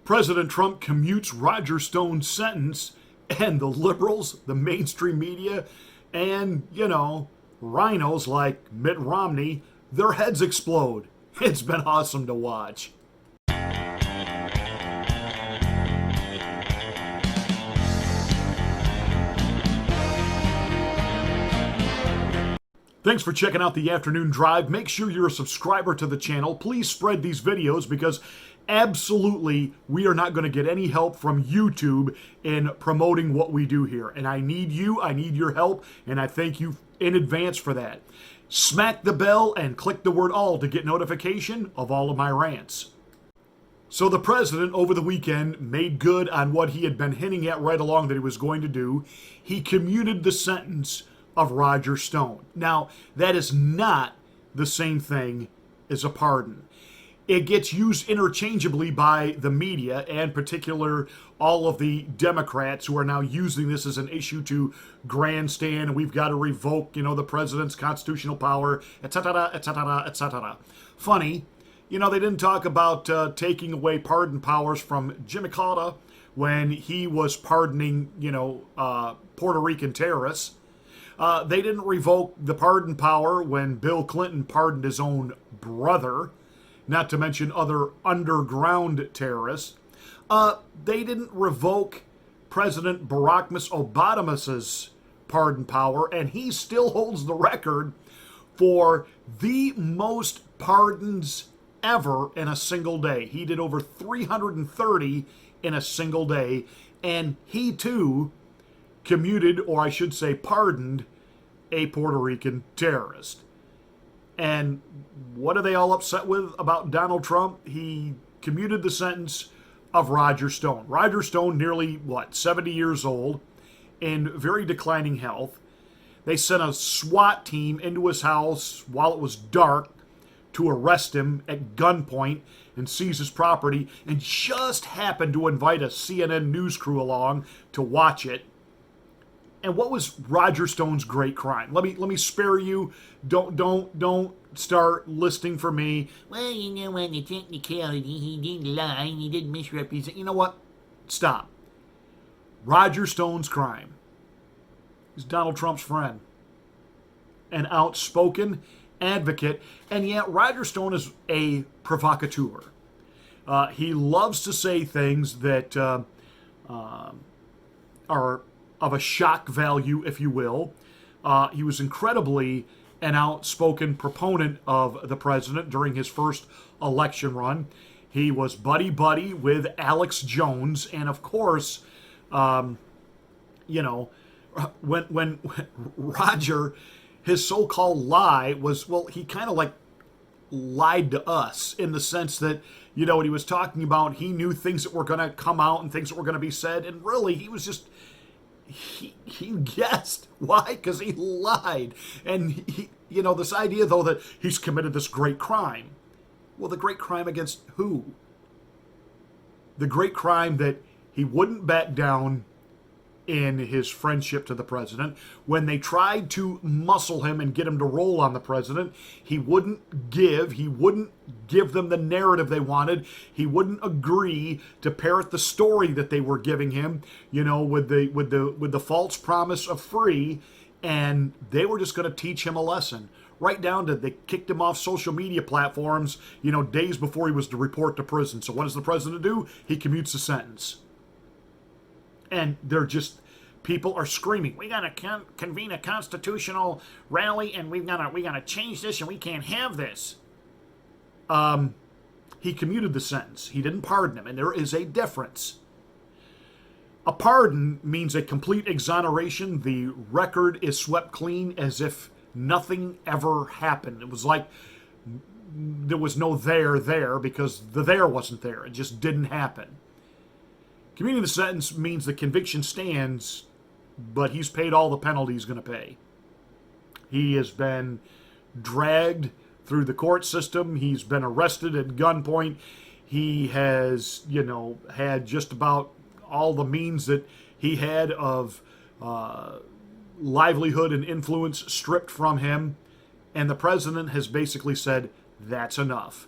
President Trump commutes Roger Stone's sentence, and the liberals, the mainstream media, and, rhinos like Mitt Romney, their heads explode. It's been awesome to watch. Thanks for checking out the Afternoon Drive. Make sure you're a subscriber to the channel. Please spread these videos because absolutely we are not going to get any help from YouTube in promoting what we do here. And I need you, I need your help, and I thank you in advance for that. Smack the bell and click the word all to get notification of all of my rants. So the president over the weekend made good on what he had been hinting at right along that he was going to do. He commuted the sentence of Roger Stone. Now, that is not the same thing as a pardon. It gets used interchangeably by the media, and in particular all of the Democrats who are now using this as an issue to grandstand. We've got to revoke, the president's constitutional power, etc., etc., etc. Funny, they didn't talk about taking away pardon powers from Jimmy Carter when he was pardoning, Puerto Rican terrorists. They didn't revoke the pardon power when Bill Clinton pardoned his own brother, not to mention other underground terrorists. They didn't revoke President Barack Obama's pardon power, and he still holds the record for the most pardons ever in a single day. He did over 330 in a single day, and he too commuted, or I should say pardoned, a Puerto Rican terrorist. And what are they all upset with about Donald Trump? He commuted the sentence of Roger Stone. Roger Stone, nearly, 70 years old, in very declining health. They sent a SWAT team into his house while it was dark to arrest him at gunpoint and seize his property, and just happened to invite a CNN news crew along to watch it. And what was Roger Stone's great crime? Let me spare you. Don't start listing for me. Well, on the technicality, he didn't lie and he didn't misrepresent. You know what? Stop. Roger Stone's crime is Donald Trump's friend, an outspoken advocate, and yet Roger Stone is a provocateur. He loves to say things that are of a shock value, if you will. He was incredibly an outspoken proponent of the president during his first election run. He was buddy-buddy with Alex Jones, and of course, when Roger, his so-called lie was, he kind of like lied to us in the sense that, what he was talking about, he knew things that were going to come out and things that were going to be said, and really, he was just... He guessed. Why? Because he lied. And, this idea, though, that he's committed this great crime. Well, the great crime against who? The great crime that he wouldn't back down in his friendship to the president. When they tried to muscle him and get him to roll on the president, he wouldn't give them the narrative they wanted. He wouldn't agree to parrot the story that they were giving him, with the false promise of free, and they were just going to teach him a lesson. Right down to they kicked him off social media platforms, days before he was to report to prison. So what does the president do? He commutes the sentence. And people are screaming, we got to convene a constitutional rally, and we got to change this, and we can't have this. He commuted the sentence. He didn't pardon him, and there is a difference. A pardon means a complete exoneration. The record is swept clean as if nothing ever happened. It was like there was no there because the there wasn't there. It just didn't happen. Commuting the sentence means the conviction stands, but he's paid all the penalty he's going to pay. He has been dragged through the court system. He's been arrested at gunpoint. He has, had just about all the means that he had of livelihood and influence stripped from him. And the president has basically said, that's enough.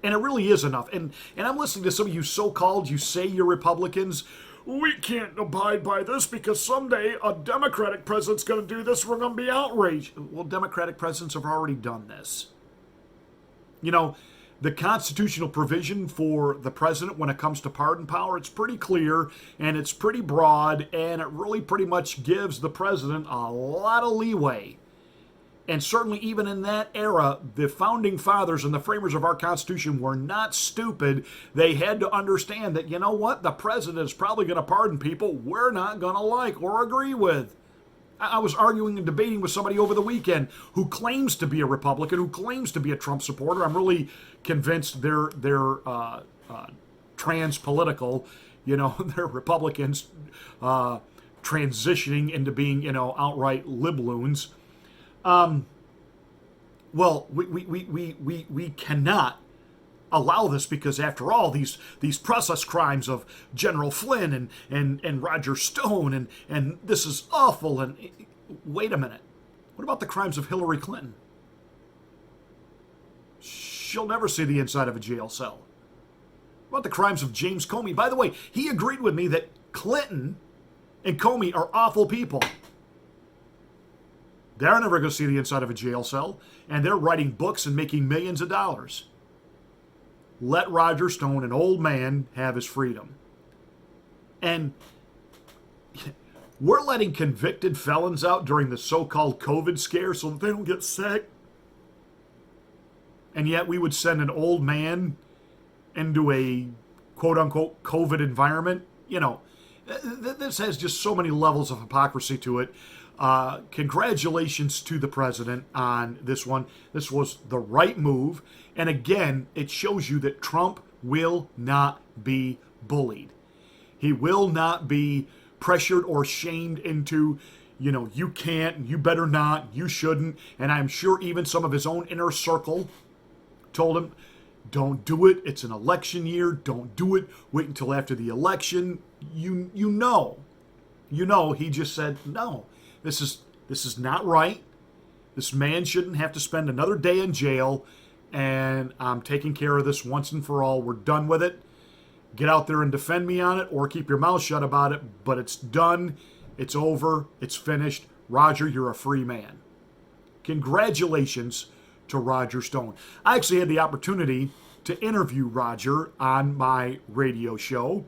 And it really is enough. And I'm listening to some of you so-called, you say you're Republicans. We can't abide by this because someday a Democratic president's going to do this. We're going to be outraged. Well, Democratic presidents have already done this. You know, the constitutional provision for the president when it comes to pardon power, it's pretty clear and it's pretty broad, and it really pretty much gives the president a lot of leeway. And certainly even in that era, the founding fathers and the framers of our Constitution were not stupid. They had to understand that, you know what, the president is probably going to pardon people we're not going to like or agree with. I was arguing and debating with somebody over the weekend who claims to be a Republican, who claims to be a Trump supporter. I'm really convinced they're trans-political. You know, they're Republicans transitioning into being, you know, outright libloons. Well, we cannot allow this because, after all, these process crimes of General Flynn and Roger Stone and this is awful. And wait a minute, what about the crimes of Hillary Clinton? She'll never see the inside of a jail cell. What about the crimes of James Comey? By the way, he agreed with me that Clinton and Comey are awful people. They're never going to see the inside of a jail cell, and they're writing books and making millions of dollars. Let Roger Stone, an old man, have his freedom. And we're letting convicted felons out during the so-called COVID scare so that they don't get sick. And yet we would send an old man into a quote-unquote COVID environment. You know, this has just so many levels of hypocrisy to it. Congratulations to the president on this one. This was the right move. And again, it shows you that Trump will not be bullied. He will not be pressured or shamed into, you know, you can't, you better not, you shouldn't. And I'm sure even some of his own inner circle told him, don't do it. It's an election year. Don't do it. Wait until after the election. You know, he just said, no. This is not right. This man shouldn't have to spend another day in jail, and I'm taking care of this once and for all. We're done with it. Get out there and defend me on it, or keep your mouth shut about it, but it's done. It's over. It's finished. Roger, you're a free man. Congratulations to Roger Stone. I actually had the opportunity to interview Roger on my radio show,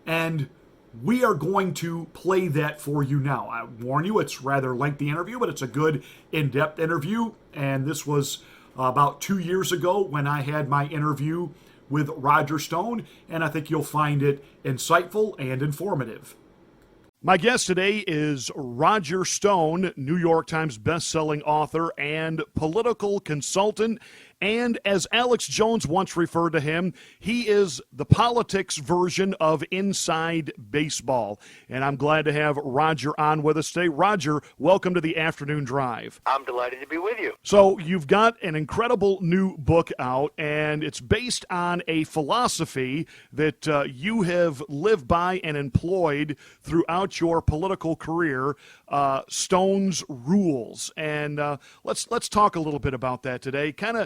and we are going to play that for you now. I warn you, it's a rather lengthy interview, but it's a good in-depth interview. And this was about 2 years ago when I had my interview with Roger Stone, and I think you'll find it insightful and informative. My guest today is Roger Stone, New York Times bestselling author and political consultant. And as Alex Jones once referred to him, he is the politics version of Inside Baseball. And I'm glad to have Roger on with us today. Roger, welcome to the Afternoon Drive. I'm delighted to be with you. So you've got an incredible new book out, and it's based on a philosophy that you have lived by and employed throughout your political career, Stone's Rules. And let's talk a little bit about that today. Kind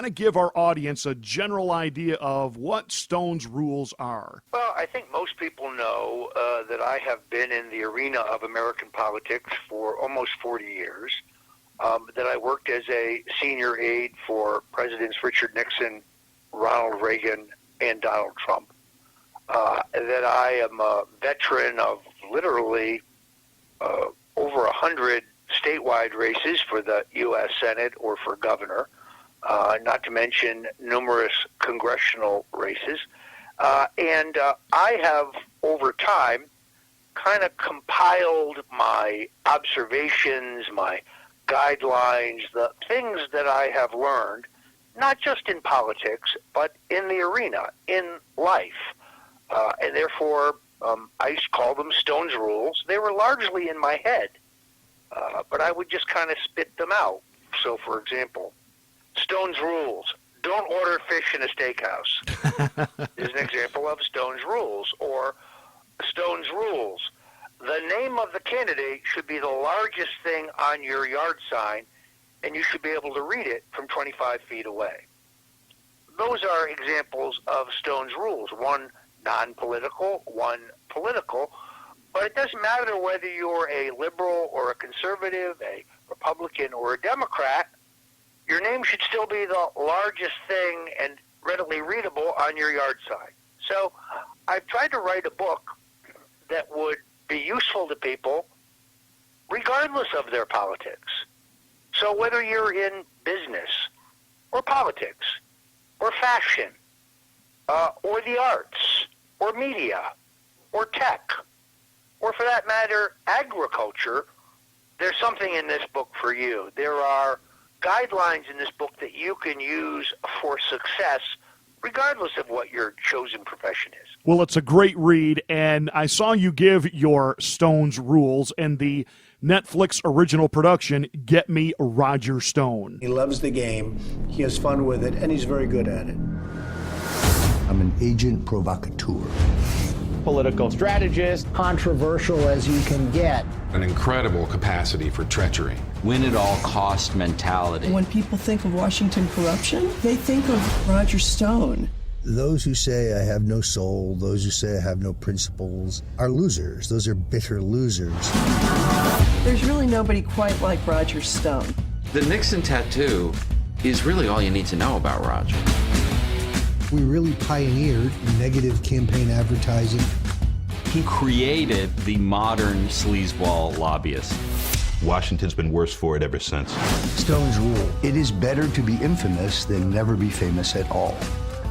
of give our audience a general idea of what Stone's Rules are. Well, I think most people know that I have been in the arena of American politics for almost 40 years, that I worked as a senior aide for Presidents Richard Nixon, Ronald Reagan, and Donald Trump, that I am a veteran of literally over 100 statewide races for the U.S. Senate or for governor, not to mention numerous congressional races. And I have, over time, kind of compiled my observations, my guidelines, the things that I have learned, not just in politics, but in the arena, in life. And therefore, I used to call them Stone's Rules. They were largely in my head, but I would just kind of spit them out. So, for example, Stone's Rules: don't order fish in a steakhouse is an example of Stone's Rules. Or Stone's Rules: the name of the candidate should be the largest thing on your yard sign, and you should be able to read it from 25 feet away. those are examples of Stone's rules. One non-political, one political. But it doesn't matter whether you're a liberal or a conservative, a Republican or a Democrat, your name should still be the largest thing and readily readable on your yard sign. So I've tried to write a book that would be useful to people regardless of their politics. So whether you're in business or politics or fashion or the arts or media or tech or, for that matter, agriculture, there's something in this book for you. There are guidelines in this book that you can use for success regardless of what your chosen profession is. Well, it's a great read, and I saw you give your Stone's rules in the Netflix original production, Get Me Roger Stone. He loves the game, he has fun with it, and he's very good at it. I'm an agent provocateur. Political strategist. Controversial as you can get. An incredible capacity for treachery. Win-at-all-cost mentality. When people think of Washington corruption, they think of Roger Stone. Those who say I have no soul, those who say I have no principles, are losers. Those are bitter losers. There's really nobody quite like Roger Stone. The Nixon tattoo is really all you need to know about Roger. We really pioneered negative campaign advertising. He created the modern sleazeball lobbyist. Washington's been worse for it ever since. Stone's rule: it is better to be infamous than never be famous at all.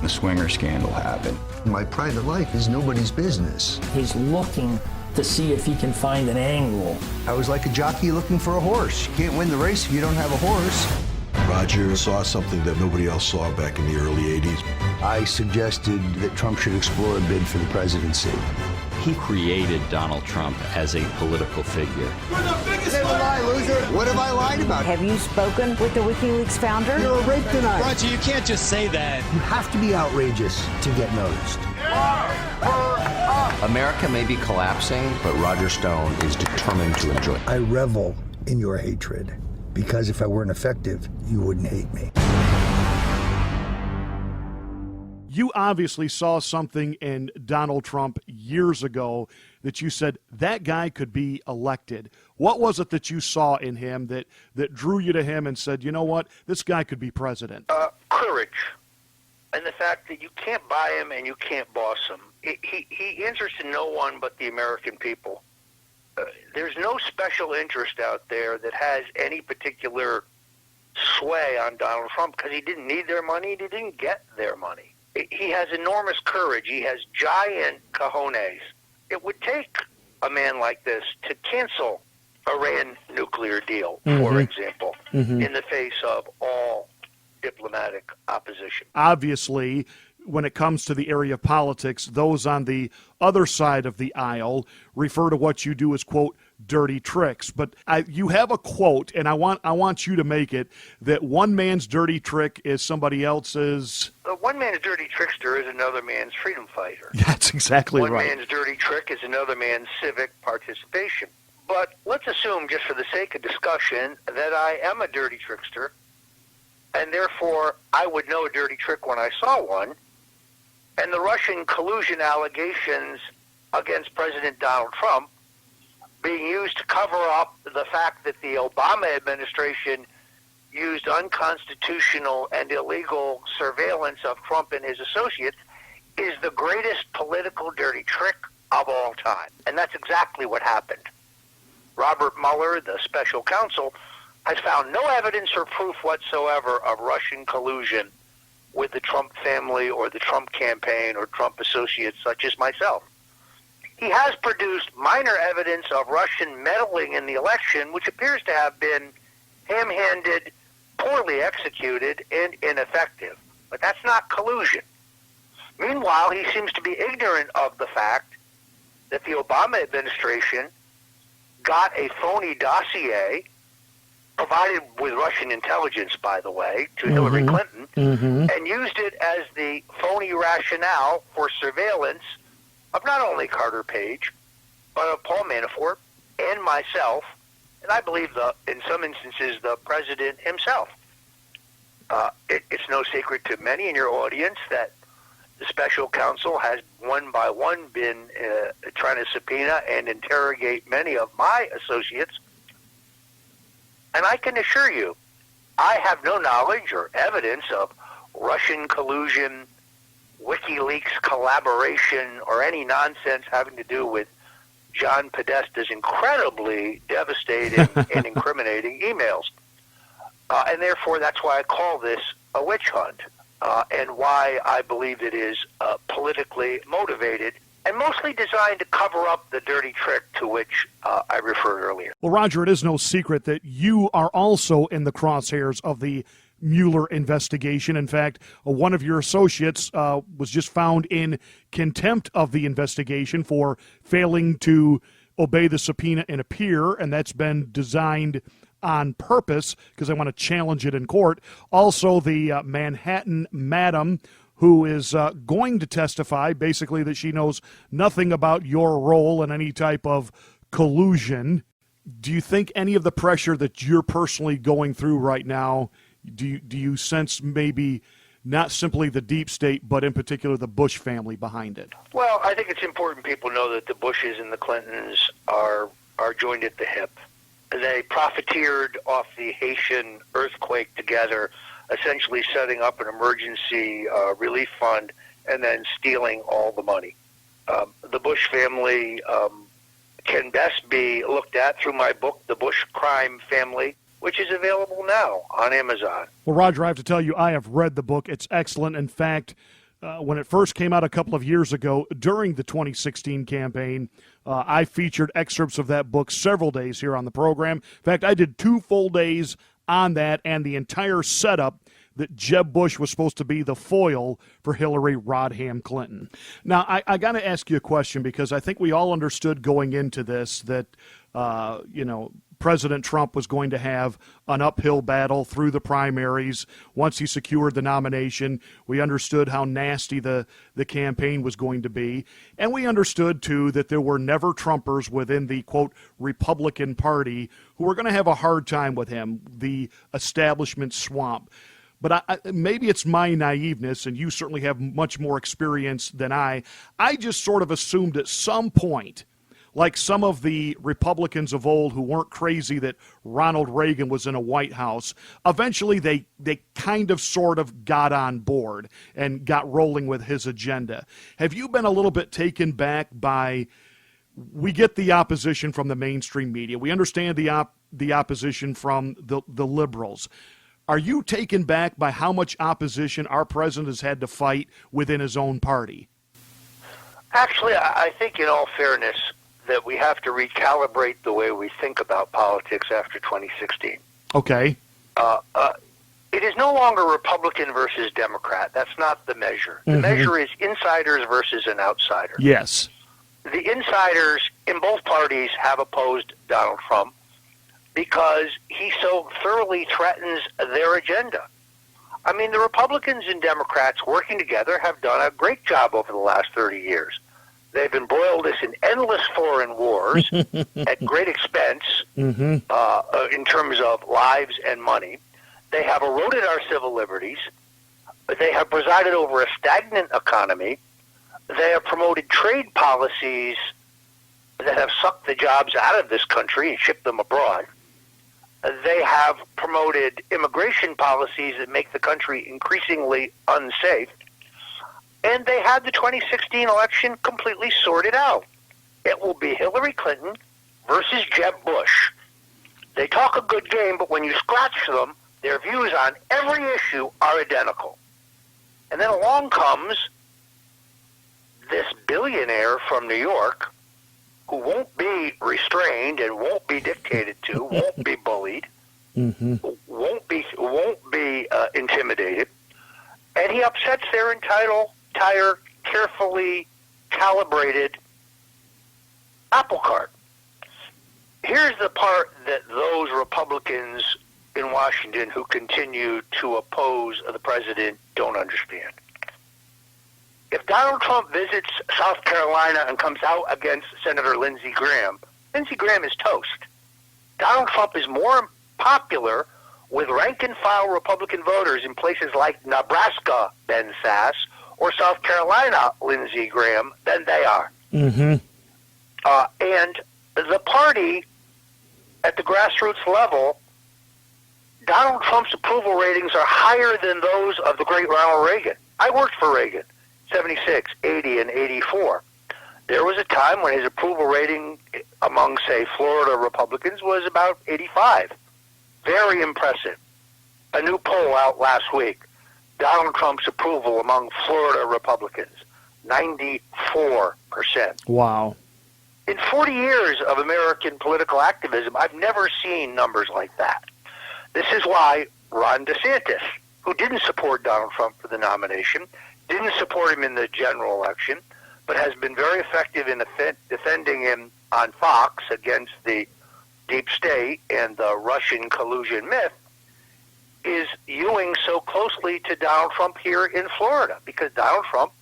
The Swinger scandal happened. My private life is nobody's business. He's looking to see if he can find an angle. I was like a jockey looking for a horse. You can't win the race if you don't have a horse. Roger saw something that nobody else saw back in the early 80s. I suggested that Trump should explore a bid for the presidency. He created Donald Trump as a political figure. You're the biggest lie, loser. What have I lied about? Have you spoken with the WikiLeaks founder? You're a rape denier. Roger, you can't just say that. You have to be outrageous to get noticed. America may be collapsing, but Roger Stone is determined to enjoy it. I revel in your hatred, because if I weren't effective, you wouldn't hate me. You obviously saw something in Donald Trump years ago that you said that guy could be elected. What was it that you saw in him that drew you to him and said, you know what, this guy could be president? Courage. And the fact that you can't buy him and you can't boss him. He answers to no one but the American people. There's no special interest out there that has any particular sway on Donald Trump because he didn't need their money and he didn't get their money. He has enormous courage. He has giant cojones. It would take a man like this to cancel Iran nuclear deal, for example, in the face of all diplomatic opposition. Obviously, when it comes to the area of politics, those on the other side of the aisle refer to what you do as, quote, dirty tricks. But you have a quote, and I want you to make it, that one man's dirty trick is somebody else's... One man's dirty trickster is another man's freedom fighter. That's exactly right. One man's dirty trick is another man's civic participation. But let's assume, just for the sake of discussion, that I am a dirty trickster, and therefore I would know a dirty trick when I saw one. And the Russian collusion allegations against President Donald Trump being used to cover up the fact that the Obama administration used unconstitutional and illegal surveillance of Trump and his associates is the greatest political dirty trick of all time. And that's exactly what happened. Robert Mueller, the special counsel, has found no evidence or proof whatsoever of Russian collusion with the Trump family or the Trump campaign or Trump associates such as myself. He has produced minor evidence of Russian meddling in the election, which appears to have been ham-handed, poorly executed, and ineffective. But that's not collusion. Meanwhile, he seems to be ignorant of the fact that the Obama administration got a phony dossier provided with Russian intelligence, by the way, to Hillary Clinton, and used it as the phony rationale for surveillance of not only Carter Page, but of Paul Manafort and myself, and I believe, in some instances, the president himself. It's no secret to many in your audience that the special counsel has one by one been trying to subpoena and interrogate many of my associates. And I can assure you, I have no knowledge or evidence of Russian collusion, WikiLeaks collaboration, or any nonsense having to do with John Podesta's incredibly devastating and incriminating emails. And therefore, that's why I call this a witch hunt, and why I believe it is politically motivated and mostly designed to cover up the dirty trick to which I referred earlier. Well, Roger, it is no secret that you are also in the crosshairs of the Mueller investigation. In fact, one of your associates was just found in contempt of the investigation for failing to obey the subpoena and appear, and that's been designed on purpose because I want to challenge it in court. Also, the Manhattan madam who is going to testify, basically that she knows nothing about your role in any type of collusion. Do you think any of the pressure that you're personally going through right now, do you sense maybe not simply the deep state, but in particular the Bush family behind it? Well, I think it's important people know that the Bushes and the Clintons are joined at the hip. They profiteered off the Haitian earthquake together, essentially setting up an emergency relief fund and then stealing all the money. The Bush family can best be looked at through my book, The Bush Crime Family, which is available now on Amazon. Well, Roger, I have to tell you, I have read the book. It's excellent. In fact, when it first came out a couple of years ago during the 2016 campaign, I featured excerpts of that book several days here on the program. In fact, I did 2 full days on that and the entire setup that Jeb Bush was supposed to be the foil for Hillary Rodham Clinton. Now, I got to ask you a question because I think we all understood going into this that, President Trump was going to have an uphill battle through the primaries. Once he secured the nomination, we understood how nasty the campaign was going to be. And we understood, too, that there were never Trumpers within the, quote, Republican Party who were going to have a hard time with him, the establishment swamp. But maybe it's my naiveness, and you certainly have much more experience than I. I just sort of assumed at some point, like some of the Republicans of old who weren't crazy that Ronald Reagan was in a White House, eventually they kind of sort of got on board and got rolling with his agenda. Have you been a little bit taken back by, we get the opposition from the mainstream media, we understand the opposition from the liberals. Are you taken back by how much opposition our president has had to fight within his own party? Actually, I think in all fairness, that we have to recalibrate the way we think about politics after 2016. Okay. It is no longer Republican versus Democrat. That's not the measure. The measure is insiders versus an outsider. Yes. The insiders in both parties have opposed Donald Trump because he so thoroughly threatens their agenda. I mean, the Republicans and Democrats working together have done a great job over the last 30 years. They've embroiled us in endless foreign wars at great expense in terms of lives and money. They have eroded our civil liberties. They have presided over a stagnant economy. They have promoted trade policies that have sucked the jobs out of this country and shipped them abroad. They have promoted immigration policies that make the country increasingly unsafe. And they had the 2016 election completely sorted out. It will be Hillary Clinton versus Jeb Bush. They talk a good game, but when you scratch them, their views on every issue are identical. And then along comes this billionaire from New York who won't be restrained and won't be dictated to, won't be bullied, won't be intimidated, and he upsets their entire carefully calibrated apple cart. Here's the part that those Republicans in Washington who continue to oppose the president don't understand. If Donald Trump visits South Carolina and comes out against Senator Lindsey Graham is toast. Donald Trump is more popular with rank-and-file Republican voters in places like Nebraska, Ben Sass, or South Carolina, Lindsey Graham, than they are. Mm-hmm. And the party, at the grassroots level, Donald Trump's approval ratings are higher than those of the great Ronald Reagan. I worked for Reagan, 76, 80, and 84. There was a time when his approval rating among, say, Florida Republicans was about 85. Very impressive. A new poll out last week. Donald Trump's approval among Florida Republicans, 94%. Wow. In 40 years of American political activism, I've never seen numbers like that. This is why Ron DeSantis, who didn't support Donald Trump for the nomination, didn't support him in the general election, but has been very effective in defending him on Fox against the deep state and the Russian collusion myth, is hewing so closely to Donald Trump here in Florida, because Donald Trump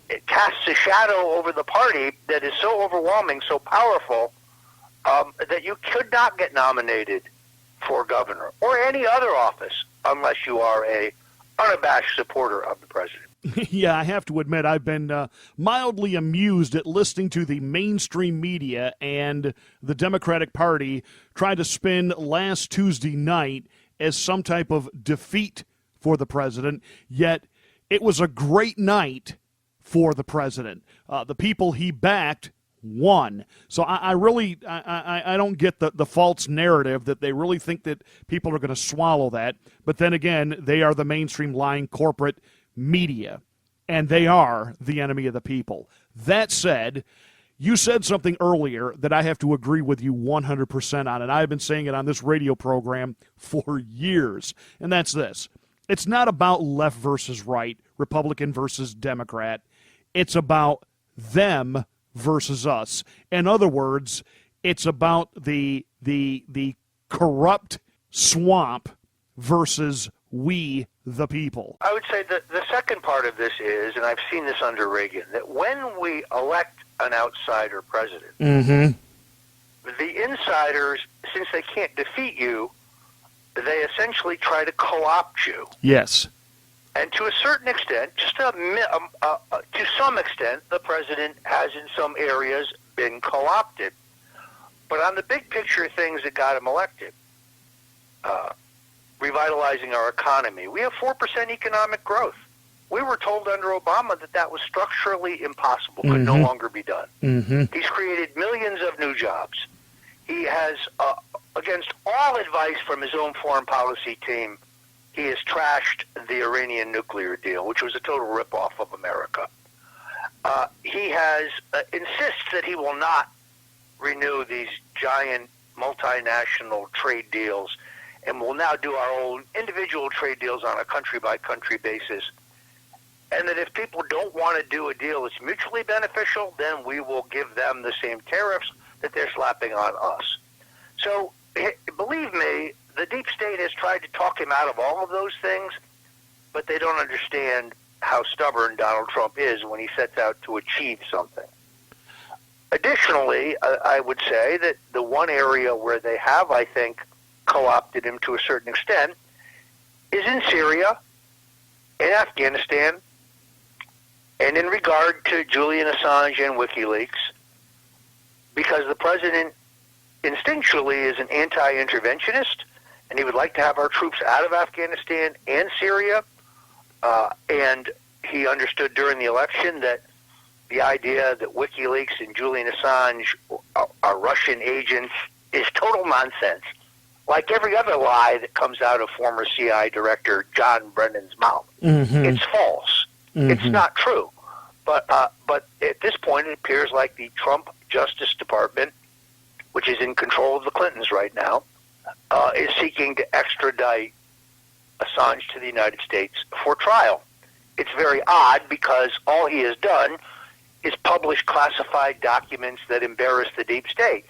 it casts a shadow over the party that is so overwhelming, so powerful, that you could not get nominated for governor or any other office unless you are a unabashed supporter of the president. Yeah, I have to admit, I've been mildly amused at listening to the mainstream media and the Democratic Party try to spin last Tuesday night as some type of defeat for the president, yet it was a great night for the president. The people he backed won. So I really don't get the false narrative that they really think that people are going to swallow that. But then again, they are the mainstream lying corporate media, and they are the enemy of the people. That said, you said something earlier that I have to agree with you 100% on, and I've been saying it on this radio program for years, and that's this. It's not about left versus right, Republican versus Democrat. It's about them versus us. In other words, it's about the corrupt swamp versus we, the people. I would say that the second part of this is, and I've seen this under Reagan, that when we elect an outsider president, the insiders, since they can't defeat you, they essentially try to co-opt you. Yes. And to a certain extent, to some extent, the president has in some areas been co-opted. But on the big picture things that got him elected, revitalizing our economy, we have 4% economic growth. We were told under Obama that that was structurally impossible, could no longer be done. He's created millions of new jobs. He has, against all advice from his own foreign policy team, he has trashed the Iranian nuclear deal, which was a total ripoff of America. He has insists that he will not renew these giant multinational trade deals and will now do our own individual trade deals on a country-by-country basis. And that if people don't want to do a deal that's mutually beneficial, then we will give them the same tariffs that they're slapping on us. So, believe me, the deep state has tried to talk him out of all of those things, but they don't understand how stubborn Donald Trump is when he sets out to achieve something. Additionally, I would say that the one area where they have, I think, co-opted him to a certain extent is in Syria, in Afghanistan, and in regard to Julian Assange and WikiLeaks, because the president instinctually is an anti-interventionist, and he would like to have our troops out of Afghanistan and Syria, and he understood during the election that the idea that WikiLeaks and Julian Assange are Russian agents is total nonsense. Like every other lie that comes out of former CIA Director John Brennan's mouth. It's false. It's not true. But at this point, it appears like the Trump Justice Department, which is in control of the Clintons right now, is seeking to extradite Assange to the United States for trial. It's very odd because all he has done is publish classified documents that embarrass the deep state,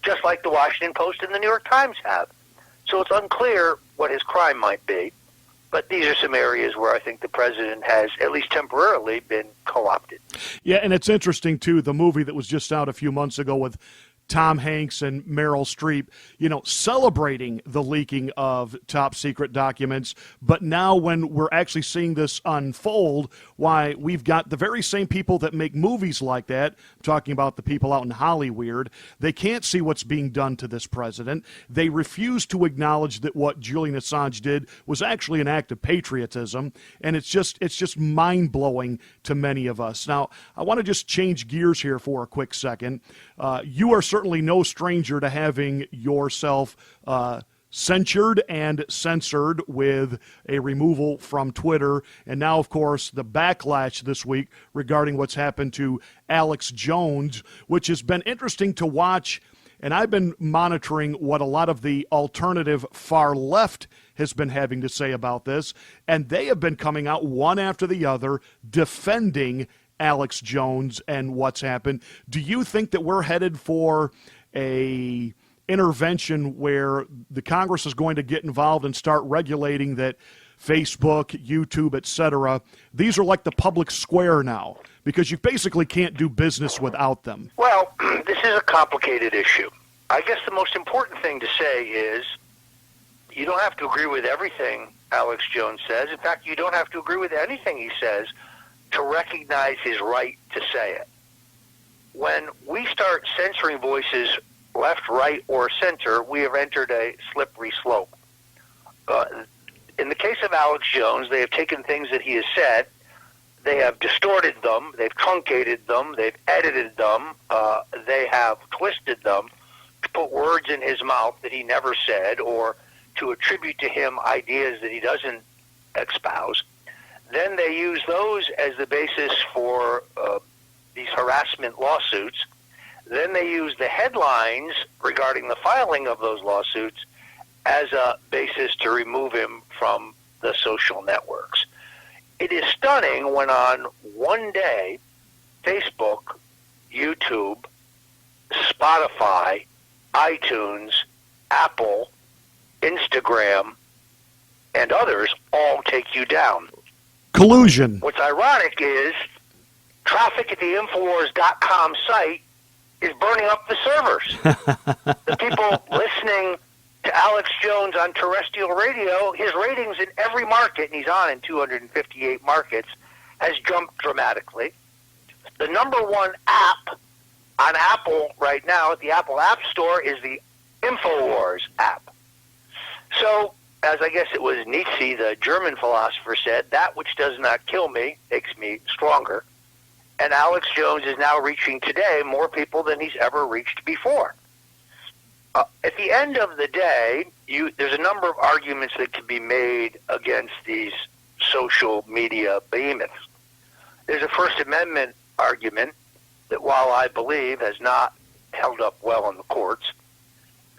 just like the Washington Post and the New York Times have. So it's unclear what his crime might be, but these are some areas where I think the president has, at least temporarily, been co-opted. Yeah, and it's interesting, too, the movie that was just out a few months ago with Tom Hanks and Meryl Streep, celebrating the leaking of top secret documents. But now when we're actually seeing this unfold, why we've got the very same people that make movies like that, I'm talking about the people out in Hollywood, they can't see what's being done to this president. They refuse to acknowledge that what Julian Assange did was actually an act of patriotism, and it's just mind-blowing to many of us. Now, I want to just change gears here for a quick second. You are certainly no stranger to having yourself censured and censored with a removal from Twitter. And now, of course, the backlash this week regarding what's happened to Alex Jones, which has been interesting to watch. And I've been monitoring what a lot of the alternative far left has been having to say about this. And they have been coming out one after the other defending Alex Jones and what's happened. Do you think that we're headed for a intervention where the Congress is going to get involved and start regulating that Facebook, YouTube, etc., these are like the public square now, because you basically can't do business without them? Well, this is a complicated issue. I guess the most important thing to say is you don't have to agree with everything Alex Jones says. In fact, you don't have to agree with anything he says to recognize his right to say it. When we start censoring voices left, right, or center, we have entered a slippery slope. In the case of Alex Jones, they have taken things that he has said, they have distorted them, they've truncated them, they've edited them, they have twisted them to put words in his mouth that he never said, or to attribute to him ideas that he doesn't espouse. Then they use those as the basis for these harassment lawsuits. Then they use the headlines regarding the filing of those lawsuits as a basis to remove him from the social networks. It is stunning when on one day, Facebook, YouTube, Spotify, iTunes, Apple, Instagram, and others all take you down. Collusion. What's ironic is traffic at the Infowars.com site is burning up the servers. The people listening to Alex Jones on terrestrial radio, his ratings in every market, and he's on in 258 markets, has jumped dramatically. The number one app on Apple right now at the Apple App Store is the Infowars app. So, as I guess it was Nietzsche, the German philosopher, said, that which does not kill me makes me stronger. And Alex Jones is now reaching today more people than he's ever reached before. At the end of the day, there's a number of arguments that can be made against these social media behemoths. There's a First Amendment argument that, while I believe has not held up well in the courts,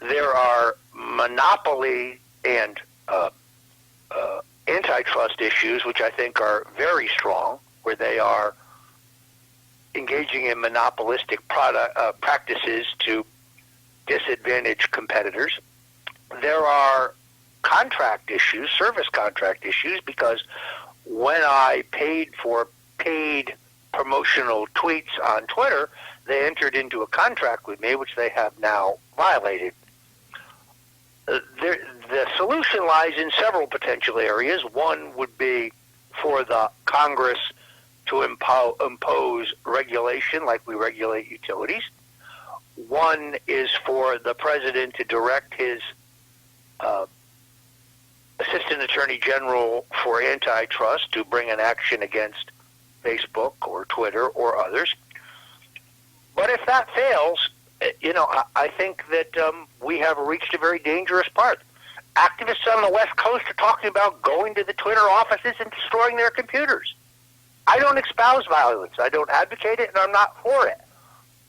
there are monopoly and antitrust issues, which I think are very strong, where they are engaging in monopolistic practices to disadvantage competitors. There are contract issues, service contract issues, because when I paid for paid promotional tweets on Twitter, they entered into a contract with me, which they have now violated. The solution lies in several potential areas. One would be for the Congress to impose regulation like we regulate utilities. One is for the president to direct his Assistant Attorney General for Antitrust to bring an action against Facebook or Twitter or others. But if that fails, I think that we have reached a very dangerous part. Activists on the West Coast are talking about going to the Twitter offices and destroying their computers. I don't espouse violence. I don't advocate it, and I'm not for it.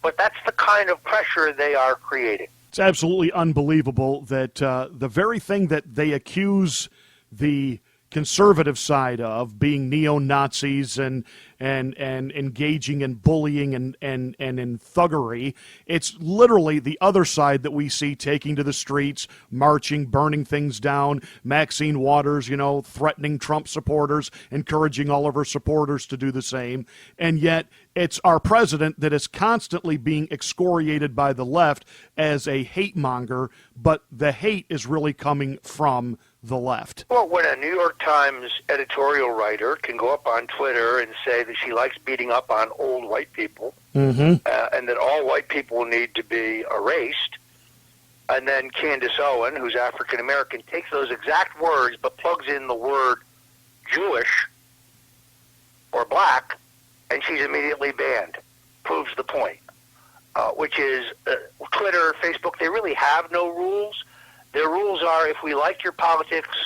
But that's the kind of pressure they are creating. It's absolutely unbelievable that the very thing that they accuse the conservative side of, being neo-Nazis and and engaging in bullying and in thuggery. It's literally the other side that we see taking to the streets, marching, burning things down. Maxine Waters, threatening Trump supporters, encouraging all of her supporters to do the same. And yet it's our president that is constantly being excoriated by the left as a hate monger, but the hate is really coming from the left. Well, when a New York Times editorial writer can go up on Twitter and say that she likes beating up on old white people, and that all white people need to be erased, and then Candace Owen, who's African American, takes those exact words but plugs in the word Jewish or black, and she's immediately banned. Proves the point. Which is Twitter, Facebook, they really have no rules. Their rules are, if we like your politics,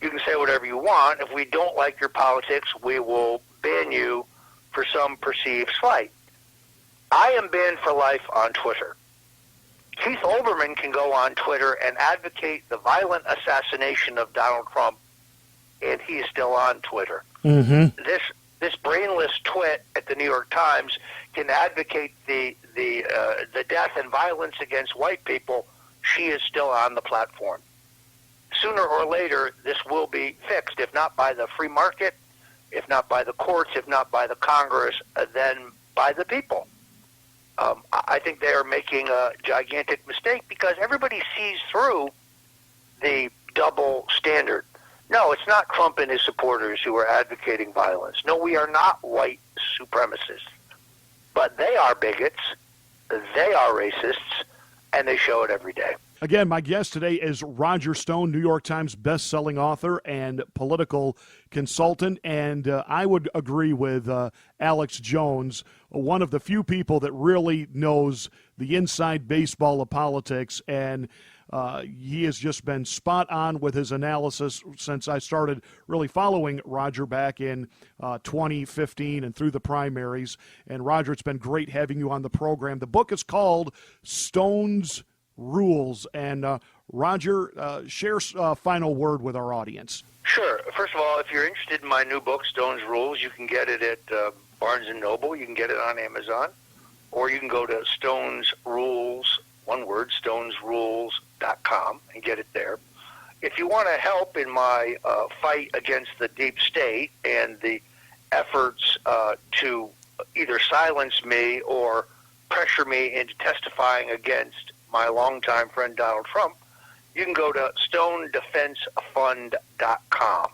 you can say whatever you want. If we don't like your politics, we will ban you for some perceived slight. I am banned for life on Twitter. Keith Olbermann can go on Twitter and advocate the violent assassination of Donald Trump, and he is still on Twitter. This brainless twit at the New York Times can advocate the death and violence against white people. She is still on the platform. Sooner or later, this will be fixed, if not by the free market, if not by the courts, if not by the Congress, then by the people. I think they are making a gigantic mistake because everybody sees through the double standard. No, it's not Trump and his supporters who are advocating violence. No, we are not white supremacists. But they are bigots, they are racists, and they show it every day. Again, my guest today is Roger Stone, New York Times best-selling author and political consultant. And I would agree with Alex Jones, one of the few people that really knows the inside baseball of politics. And he has just been spot on with his analysis since I started really following Roger back in 2015 and through the primaries. And Roger, it's been great having you on the program. The book is called Stone's Rules. And Roger, share a final word with our audience. Sure. First of all, if you're interested in my new book, Stone's Rules, you can get it at Barnes & Noble. You can get it on Amazon. Or you can go to Stone's Rules, one word, stonesrules.com, and get it there. If you want to help in my fight against the deep state and the efforts to either silence me or pressure me into testifying against my longtime friend Donald Trump, you can go to stonedefensefund.com.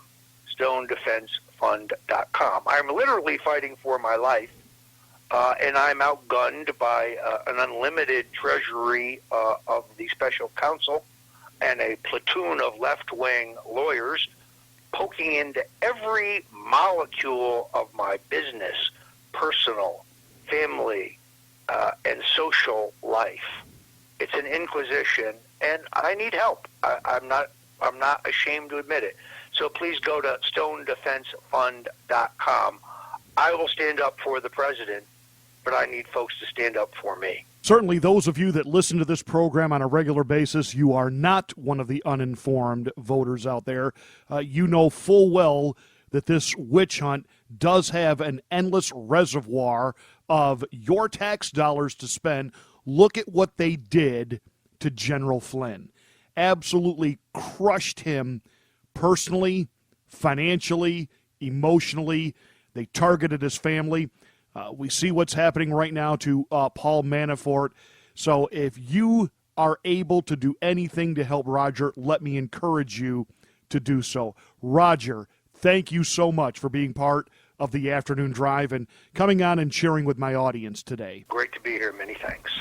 stonedefensefund.com. I'm literally fighting for my life, and I'm outgunned by an unlimited treasury of the special counsel and a platoon of left-wing lawyers poking into every molecule of my business, personal, family, and social life. It's an inquisition, and I need help. I'm not ashamed to admit it. So please go to stonedefensefund.com. I will stand up for the president, but I need folks to stand up for me. Certainly, those of you that listen to this program on a regular basis, you are not one of the uninformed voters out there. You know full well that this witch hunt does have an endless reservoir of your tax dollars to spend. Look at what they did to General Flynn. Absolutely crushed him personally, financially, emotionally. They targeted his family. We see what's happening right now to Paul Manafort. So if you are able to do anything to help Roger, let me encourage you to do so. Roger, thank you so much for being part of the afternoon drive and coming on and sharing with my audience today. Great to be here. Many thanks.